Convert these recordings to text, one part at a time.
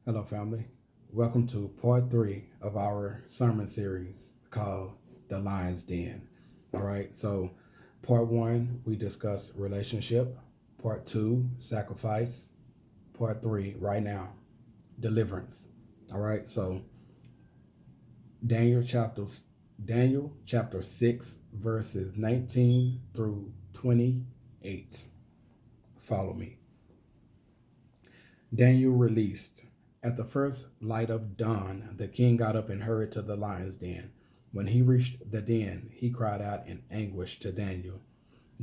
Hello, family. Welcome to part three of our sermon series called The Lion's Den. All right, so part one, we discuss relationship. Part two, sacrifice. Part three, right now, deliverance. All right, so Daniel chapter Daniel chapter 6 verses 19 through 28. Follow me. Daniel released. At the first light of dawn, the king got up and hurried to the lion's den. When he reached the den, he cried out in anguish to Daniel.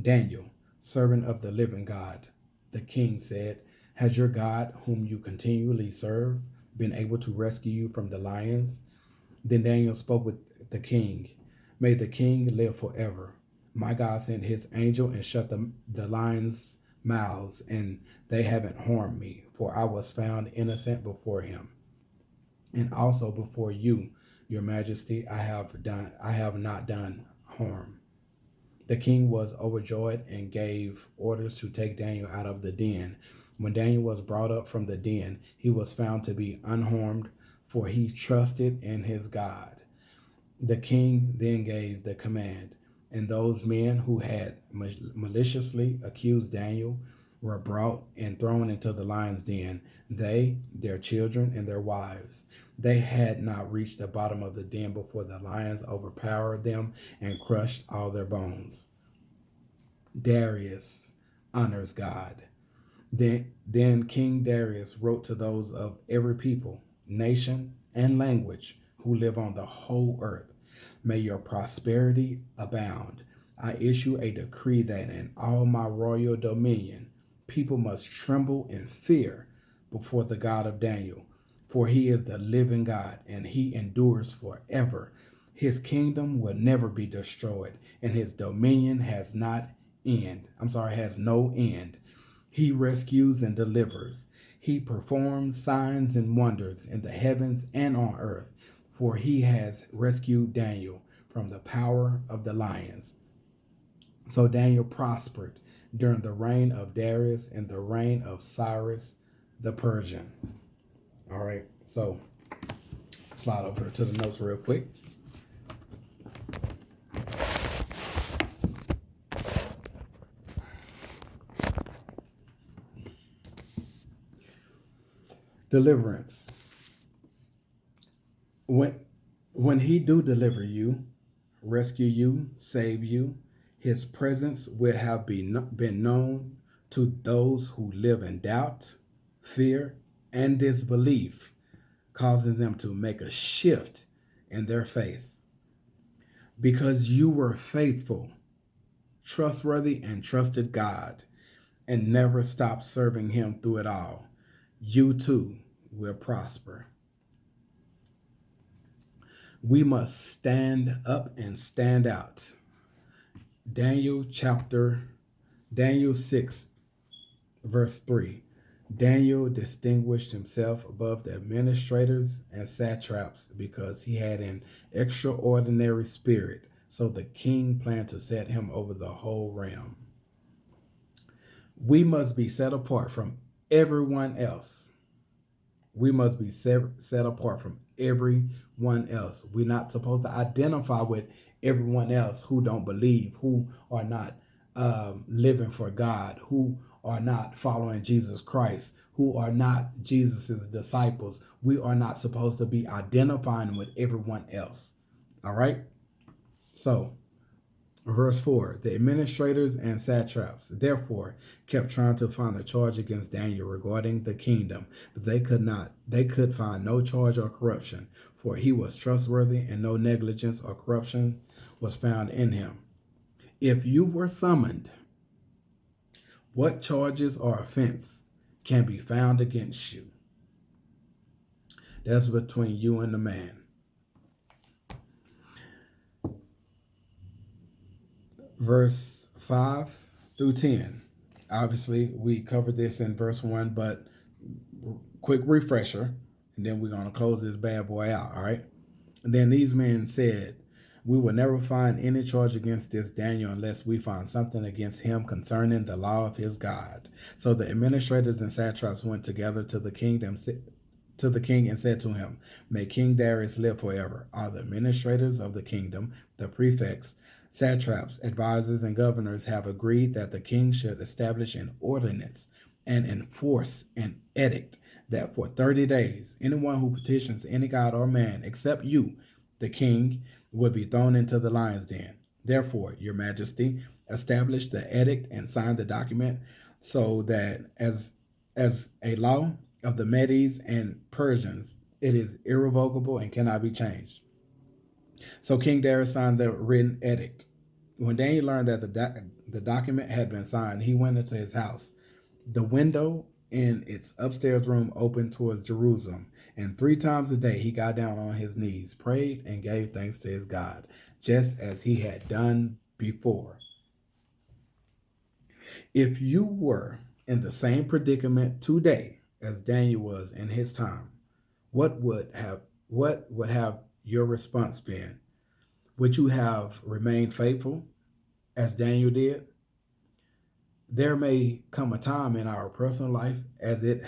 Daniel, servant of the living God, the king said, has your God, whom you continually serve, been able to rescue you from the lions? Then Daniel spoke with the king. May the king live forever. My God sent his angel and shut the lions' mouths, and they haven't harmed me, for I was found innocent before him. And also before you, your majesty, I have not done harm. The king was overjoyed and gave orders to take Daniel out of the den. When Daniel was brought up from the den, he was found to be unharmed, for he trusted in his God. The king then gave the command, and those men who had maliciously accused Daniel were brought and thrown into the lion's den, they, their children, and their wives. They had not reached the bottom of the den before the lions overpowered them and crushed all their bones. Darius honors God. Then King Darius wrote to those of every people, nation, and language who live on the whole earth. May your prosperity abound. I issue a decree that in all my royal dominion, people must tremble in fear before the God of Daniel, for he is the living God and he endures forever. His kingdom will never be destroyed, and his dominion has no end. He rescues and delivers. He performs signs and wonders in the heavens and on earth, for he has rescued Daniel from the power of the lions. So Daniel prospered during the reign of Darius and the reign of Cyrus the Persian. All right, so slide over to the notes real quick. Deliverance. When he do deliver you, rescue you, save you, his presence will have been known to those who live in doubt, fear, and disbelief, causing them to make a shift in their faith. Because you were faithful, trustworthy, and trusted God, and never stopped serving him through it all, you too will prosper. We must stand up and stand out. Daniel 6, verse 3. Daniel distinguished himself above the administrators and satraps because he had an extraordinary spirit, so the king planned to set him over the whole realm. We must be set apart from everyone else. We must be set apart from everyone else. We're not supposed to identify with everyone else who don't believe, who are not living for God, who are not following Jesus Christ, who are not Jesus's disciples. We are not supposed to be identifying with everyone else. All right? So, verse 4, the administrators and satraps, therefore, kept trying to find a charge against Daniel regarding the kingdom, but they could find no charge or corruption, for he was trustworthy and no negligence or corruption was found in him. If you were summoned, what charges or offense can be found against you? That's between you and the man. Verse 5 through 10. Obviously, we covered this in verse 1, but quick refresher, and then we're going to close this bad boy out, all right? And then these men said, we will never find any charge against this Daniel unless we find something against him concerning the law of his God. So the administrators and satraps went together to the king to the king and said to him, "May King Darius live forever. All the administrators of the kingdom, the prefects, satraps, advisors, and governors have agreed that the king should establish an ordinance and enforce an edict that for 30 days, anyone who petitions any god or man except you, the king, would be thrown into the lion's den. Therefore, your majesty, establish the edict and sign the document so that as a law of the Medes and Persians, it is irrevocable and cannot be changed." So King Darius signed the written edict. When Daniel learned that the document had been signed, he went into his house. The window in its upstairs room opened towards Jerusalem, and 3 times a day he got down on his knees, prayed, and gave thanks to his God, just as he had done before. If you were in the same predicament today as Daniel was in his time, what would have your response been? Would you have remained faithful as Daniel did? There may come a time in our personal life, as it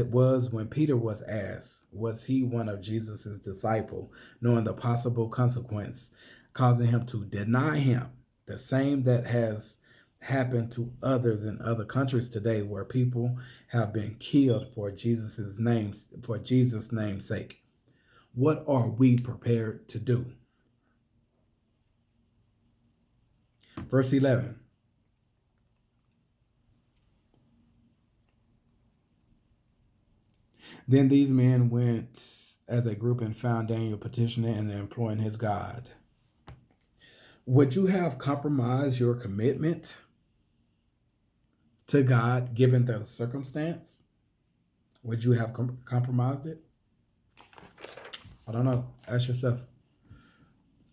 was when Peter was asked, was he one of Jesus' disciples, knowing the possible consequence, causing him to deny him, the same that has happened to others in other countries today, where people have been killed for Jesus' name's sake. What are we prepared to do? Verse 11. Then these men went as a group and found Daniel petitioning and imploring his God. Would you have compromised your commitment to God given the circumstance? Would you have compromised it? I don't know. Ask yourself.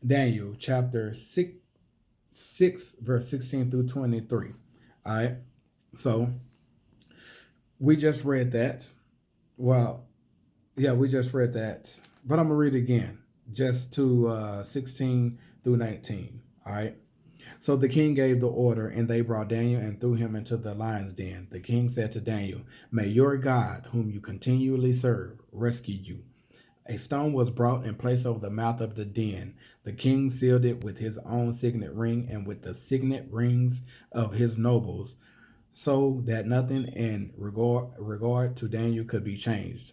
Daniel chapter 6 verse 16 through 23. All right. So we just read that. Well, yeah, we just read that. But I'm going to read it again, just to 16 through 19. All right. So the king gave the order, and they brought Daniel and threw him into the lion's den. The king said to Daniel, "May your God, whom you continually serve, rescue you." A stone was brought and placed over the mouth of the den. The king sealed it with his own signet ring and with the signet rings of his nobles, so that nothing in regard to Daniel could be changed.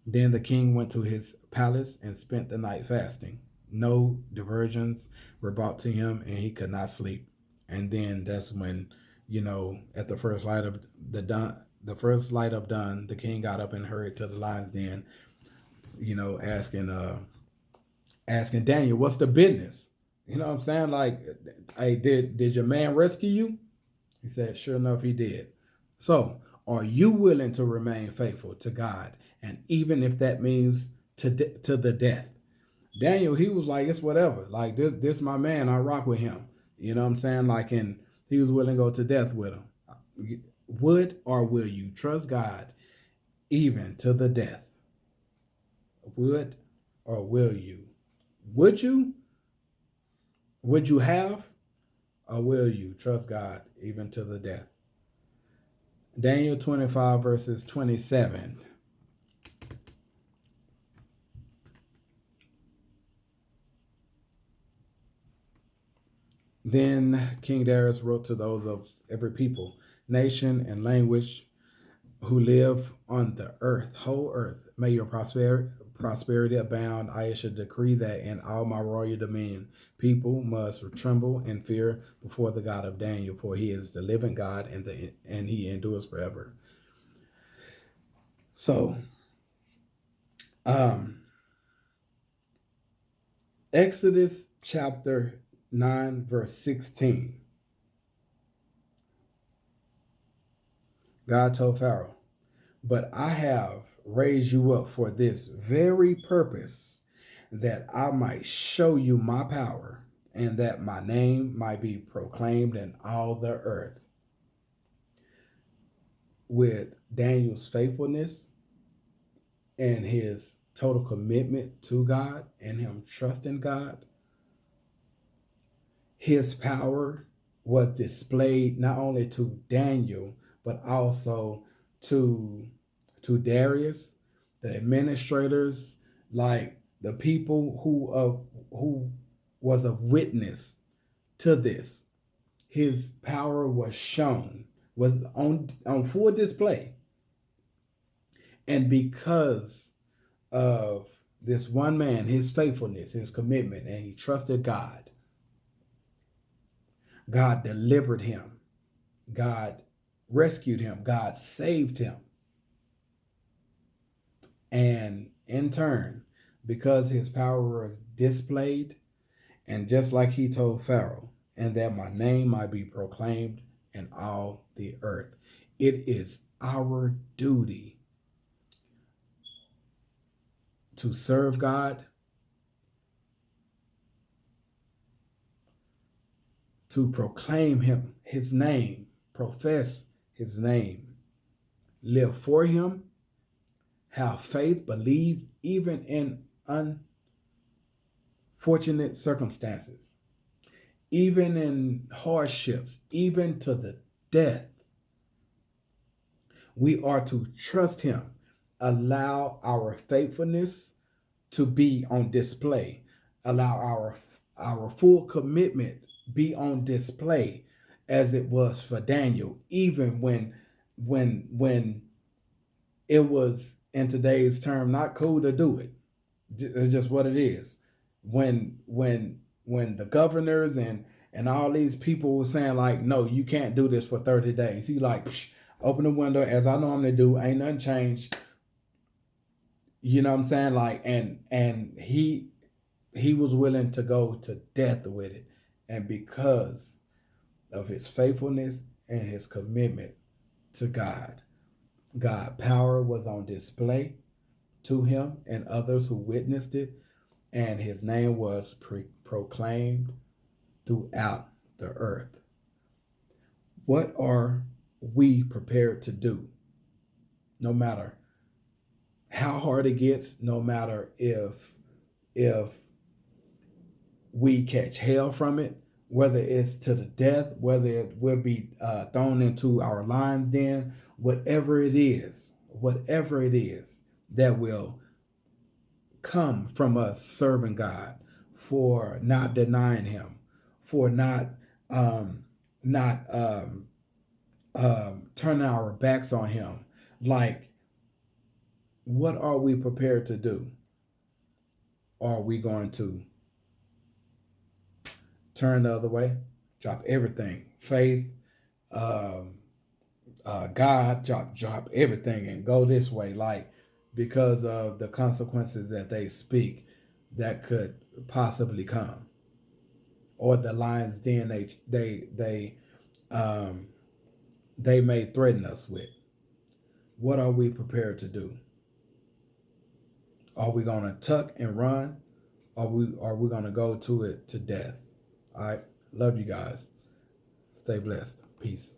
Then the king went to his palace and spent the night fasting. No diversions were brought to him, and he could not sleep. And then that's when, at the first light of dawn, the king got up and hurried to the lion's den, asking Daniel, "What's the business?" You know what I'm saying? Like, "Hey, did your man rescue you?" He said, "Sure enough, he did." So, are you willing to remain faithful to God, and even if that means to the death? Daniel, he was like, "It's whatever. Like, this my man. I rock with him." You know what I'm saying? Like, and he was willing to go to death with him. Would or will you trust God even to the death? Would or will you? Would you? Would you have? Or will you trust God even to the death? Daniel 25 verses 27. Then King Darius wrote to those of every people, nation, and language who live on the whole earth. May your prosperity abound. I should decree that in all my royal dominion, people must tremble and fear before the God of Daniel, for he is the living God and he endures forever. So, Exodus chapter 9, verse 16. God told Pharaoh, "But I have raised you up for this very purpose, that I might show you my power, and that my name might be proclaimed in all the earth." With Daniel's faithfulness and his total commitment to God and him trusting God, his power was displayed not only to Daniel, but also to to Darius, the administrators, like the people who was a witness to this. His power was shown, was on full display. And because of this one man, his faithfulness, his commitment, and he trusted God, God delivered him. God rescued him. God saved him. And in turn, because his power was displayed, and just like he told Pharaoh, and that my name might be proclaimed in all the earth, it is our duty to serve God, to proclaim him, his name, profess his name, live for him, have faith, believe even in unfortunate circumstances, even in hardships, even to the death. We are to trust him, allow our faithfulness to be on display, allow our full commitment be on display, as it was for Daniel, even when it was, in today's term, not cool to do it. It's just what it is. When the governors and all these people were saying like, no, you can't do this for 30 days. He like, open the window as I normally do. Ain't nothing changed. You know what I'm saying? Like, and he was willing to go to death with it. And because of his faithfulness and his commitment to God, God's power was on display to him and others who witnessed it, and his name was proclaimed throughout the earth. What are we prepared to do? No matter how hard it gets, no matter if we catch hell from it, whether it's to the death, whether it will be thrown into our lion's den, whatever it is that will come from us serving God, for not denying him, for not turning our backs on him. Like, what are we prepared to do? Are we going to turn the other way, drop everything, faith, God, drop everything and go this way, like, because of the consequences that they speak that could possibly come, or the lion's den they may threaten us with? What are we prepared to do? Are we going to tuck and run? Are we going to go to it to death? All right. Love you guys. Stay blessed. Peace.